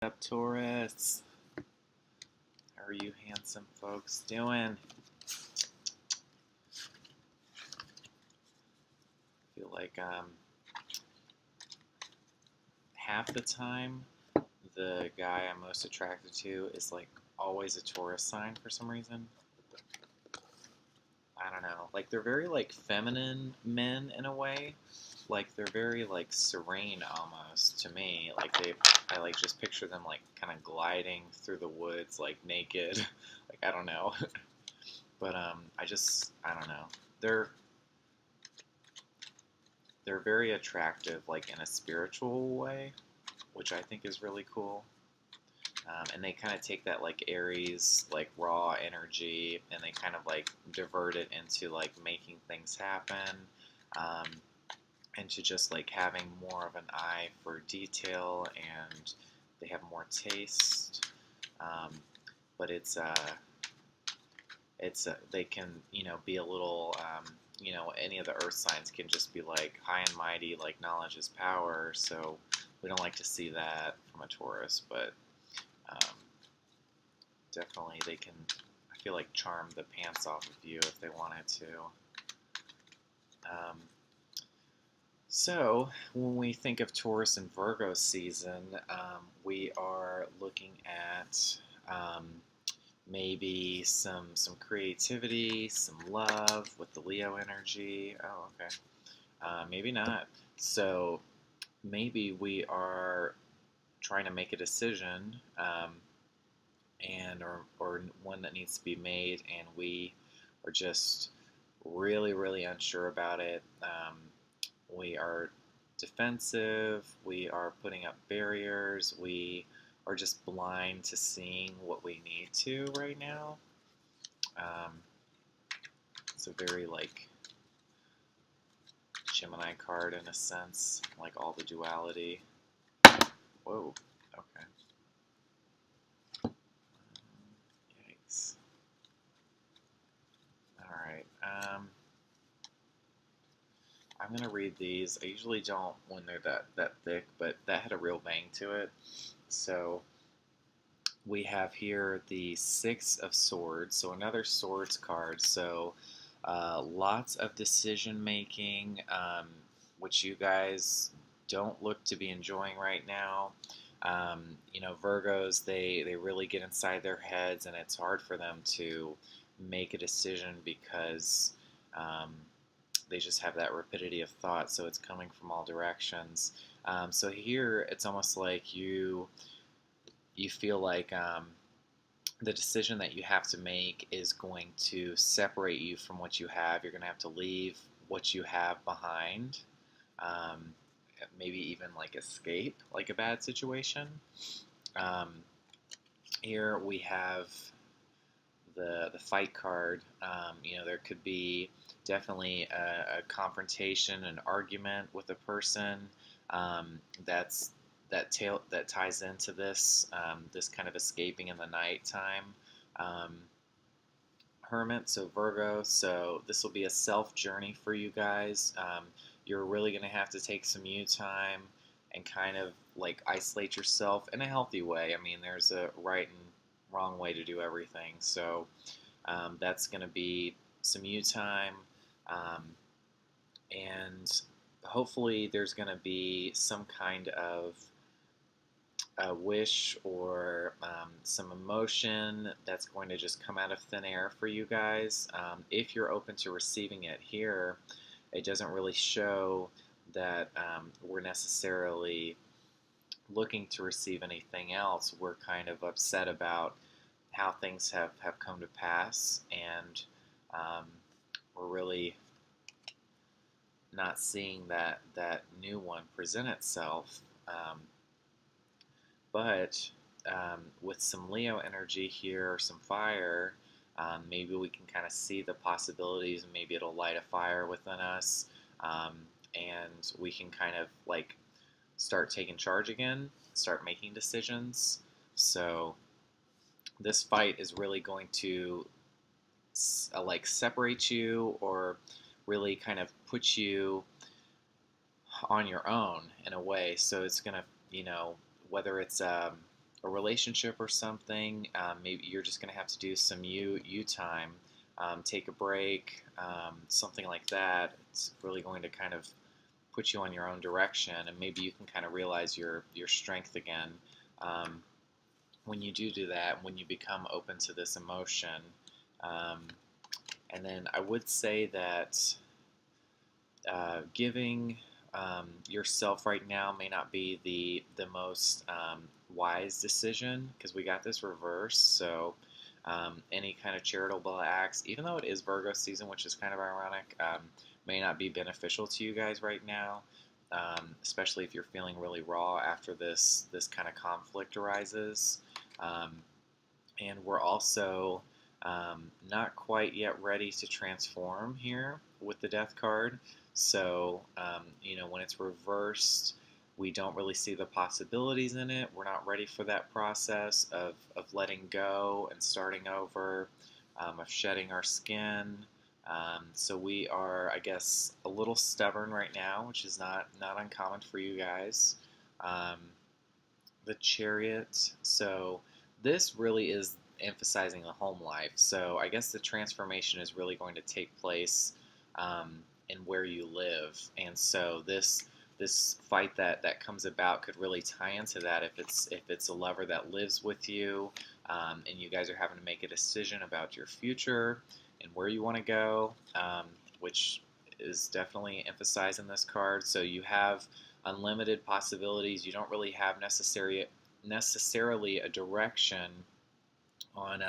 Up, Taurus? How are you handsome folks doing? I feel like half the time the guy I'm most attracted to is like always a Taurus sign for some reason. I don't know. Like they're very like feminine men in a way. Like they're very like serene almost to me. I like just picture them like kind of gliding through the woods like naked. Like I don't know. But I don't know. They're very attractive like in a spiritual way, which I think is really cool. And they kind of take that like Aries like raw energy and they kind of like divert it into like making things happen, um, and to just like having more of an eye for detail, and they have more taste. um, but they can, be a little, any of the earth signs can just be like high and mighty, like knowledge is power. So we don't like to see that from a Taurus, but um, definitely they can, I feel like, charm the pants off of you if they wanted to. Um, so when we think of Taurus and Virgo season, we are looking at maybe some creativity, some love with the Leo energy. Oh, okay. Maybe not. So maybe we are trying to make a decision, or one that needs to be made, and we are just really, really unsure about it. We are defensive. We are putting up barriers. We are just blind to seeing what we need to right now. Um, it's a very like Gemini card in a sense, like all the duality. Whoa. Okay. Yikes. All right. I'm going to read these. I usually don't when they're that thick, but that had a real bang to it. So we have here the Six of Swords, so another Swords card. So lots of decision making, which you guys don't look to be enjoying right now. Virgos, they really get inside their heads, and it's hard for them to make a decision because they just have that rapidity of thought, so it's coming from all directions. So here, it's almost like you feel like the decision that you have to make is going to separate you from what you have. You're going to have to leave what you have behind, um, maybe even like escape like a bad situation. Um, Here we have the fight card. There could be definitely a confrontation, an argument with a person, that ties into this kind of escaping in the nighttime. Um, Hermit, so Virgo. So this will be a self journey for you guys. You're really going to have to take some you time and kind of like isolate yourself in a healthy way. I mean, there's a right and wrong way to do everything. So that's going to be some you time, um, and hopefully there's going to be some kind of a wish or some emotion that's going to just come out of thin air for you guys. If you're open to receiving it here, it doesn't really show that we're necessarily looking to receive anything else. We're kind of upset about how things have come to pass, and we're really not seeing that new one present itself. But with some Leo energy here, or some fire, maybe we can kind of see the possibilities, and maybe it'll light a fire within us, and we can kind of like start taking charge again, start making decisions. So this fight is really going to like separate you, or really kind of put you on your own in a way. So it's gonna, whether it's a relationship or something, maybe you're just going to have to do some you time, take a break, something like that. It's really going to kind of put you on your own direction, and maybe you can kind of realize your strength again um, when you do that, when you become open to this emotion. Um, and then I would say that giving yourself right now may not be the most wise decision, because we got this reverse. So any kind of charitable acts, even though it is Virgo season, which is kind of ironic, may not be beneficial to you guys right now. Especially if you're feeling really raw after this kind of conflict arises. Um, and we're also not quite yet ready to transform here with the Death card. So, when it's reversed, we don't really see the possibilities in it. We're not ready for that process of letting go and starting over, of shedding our skin. So we are, I guess, a little stubborn right now, which is not uncommon for you guys. Um, the Chariot. So this really is emphasizing the home life. So I guess the transformation is really going to take place in where you live. And so this fight that comes about could really tie into that if it's a lover that lives with you, and you guys are having to make a decision about your future and where you want to go, which is definitely emphasized in this card. So you have unlimited possibilities. You don't really have necessarily a direction on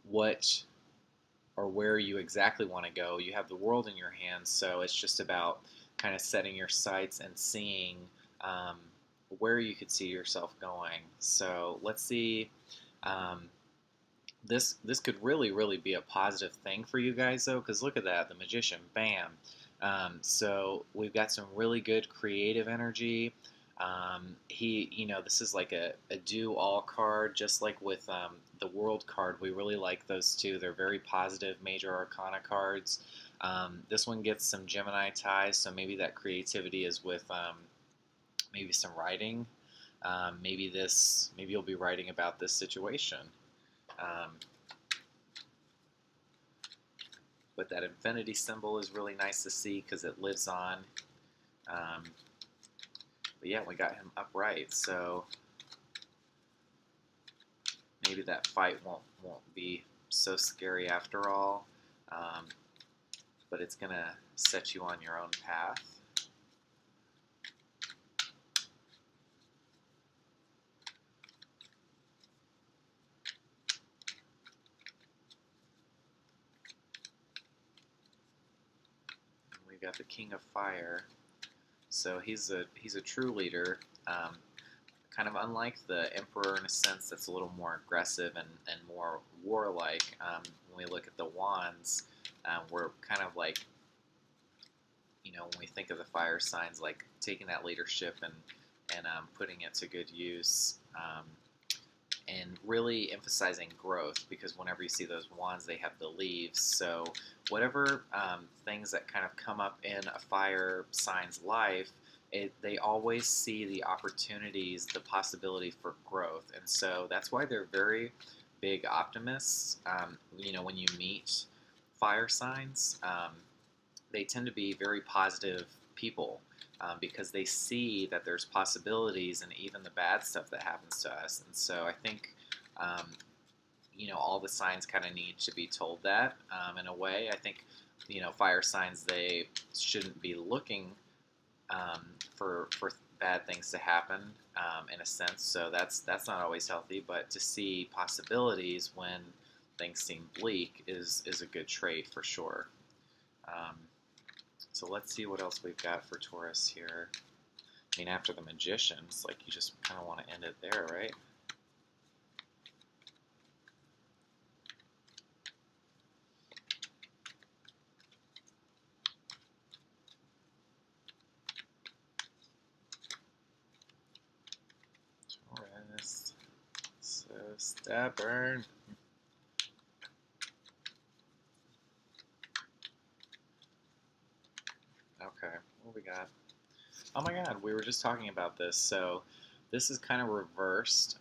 what or where you exactly want to go. You have the world in your hands, so it's just about kind of setting your sights and seeing um, where you could see yourself going. So let's see. Um, this could really be a positive thing for you guys, though, because look at that, the Magician, bam. So we've got some really good creative energy. This is like a do all card, just like with the World card. We really like those two. They're very positive major arcana cards. This one gets some Gemini ties, so maybe that creativity is with maybe some writing. Maybe you'll be writing about this situation. Um, but that infinity symbol is really nice to see because it lives on. Um, but yeah, we got him upright, so maybe that fight won't be so scary after all. Um, but it's gonna set you on your own path. And we've got the King of Fire, so he's a true leader. Kind of unlike the Emperor in a sense, that's a little more aggressive and more warlike. When we look at the wands, we're kind of like, when we think of the fire signs, like taking that leadership and putting it to good use, and really emphasizing growth, because whenever you see those wands, they have the leaves. So whatever things that kind of come up in a fire sign's life, they always see the opportunities, the possibility for growth, and so that's why they're very big optimists. When you meet fire signs, they tend to be very positive people, because they see that there's possibilities and even the bad stuff that happens to us. And so I think, all the signs kind of need to be told that, in a way. I think, fire signs, they shouldn't be looking for bad things to happen, in a sense. So that's not always healthy. But to see possibilities when things seem bleak is a good trait for sure. Um, so let's see what else we've got for Taurus here. I mean, after the Magician, it's like you just kind of want to end it there, right? Taurus, so stubborn. Okay, what we got? Oh my God, we were just talking about this. So this is kind of reversed,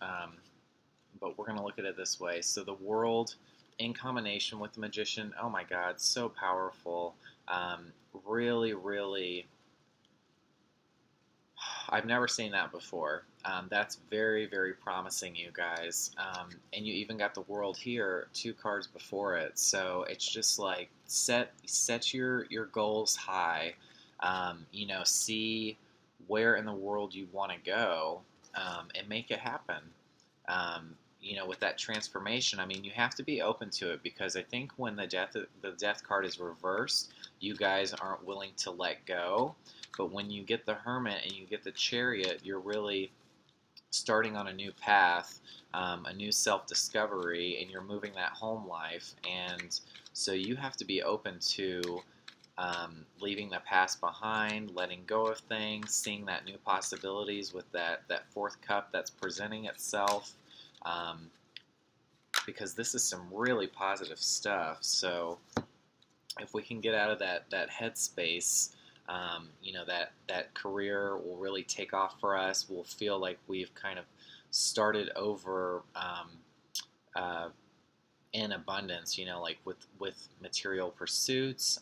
but we're going to look at it this way. So the world in combination with the magician, oh my God, so powerful. Really, really, I've never seen that before. That's very, very promising, you guys. And you even got the world here, 2 cards before it. So it's just like set your goals high. See where in the world you want to go, and make it happen. With that transformation, I mean, you have to be open to it, because I think when the death card is reversed, you guys aren't willing to let go. But when you get the Hermit and you get the Chariot, you're really starting on a new path, a new self-discovery, and you're moving that home life. And so you have to be open to leaving the past behind, letting go of things, seeing that new possibilities with that fourth cup that's presenting itself. Um, because this is some really positive stuff. So if we can get out of that headspace, that career will really take off for us. We'll feel like we've kind of started over, uh, in abundance. Like with material pursuits.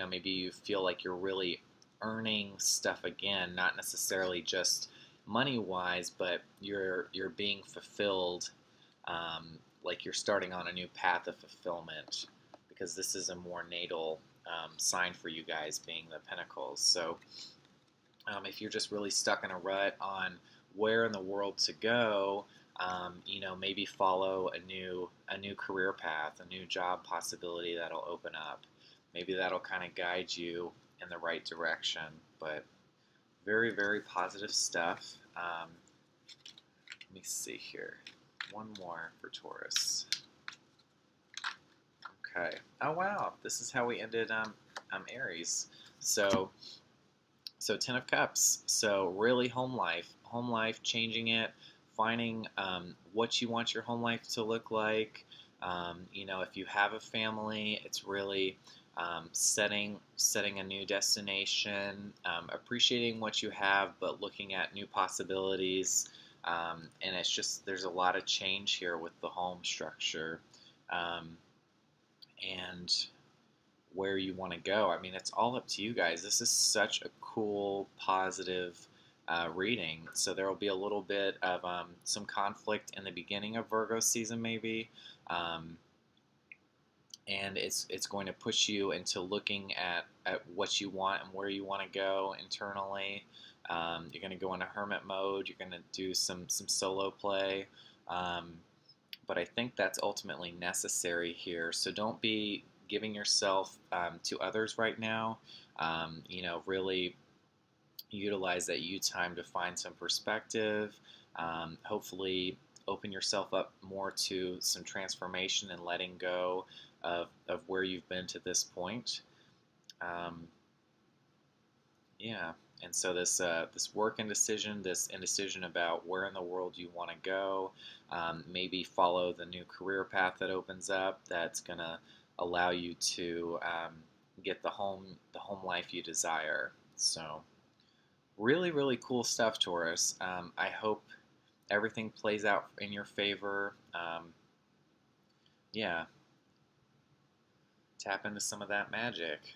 Maybe you feel like you're really earning stuff again, not necessarily just money wise, but you're being fulfilled. Like you're starting on a new path of fulfillment, because this is a more natal sign for you guys, being the Pentacles. So if you're just really stuck in a rut on where in the world to go, maybe follow a new career path, a new job possibility that'll open up. Maybe that'll kind of guide you in the right direction. But very, very positive stuff. Let me see here. One more for Taurus. Okay. Oh wow, this is how we ended Aries. So 10 of Cups. So really home life, changing it, finding what you want your home life to look like. If you have a family, it's really setting a new destination, appreciating what you have, but looking at new possibilities. And it's just, there's a lot of change here with the home structure. And where you want to go. I mean, it's all up to you guys. This is such a cool, positive reading. So there will be a little bit of some conflict in the beginning of Virgo season, maybe. And it's going to push you into looking at what you want and where you want to go internally. You're going to go into hermit mode. You're going to do some solo play. But I think that's ultimately necessary here. So don't be giving yourself to others right now. Really utilize that you time to find some perspective. Hopefully open yourself up more to some transformation and letting go of where you've been to this point. Yeah. And so this work indecision, this indecision about where in the world you want to go, maybe follow the new career path that opens up. That's gonna allow you to get the home life you desire. So really, really cool stuff, Taurus. I hope everything plays out in your favor. Yeah, tap into some of that magic.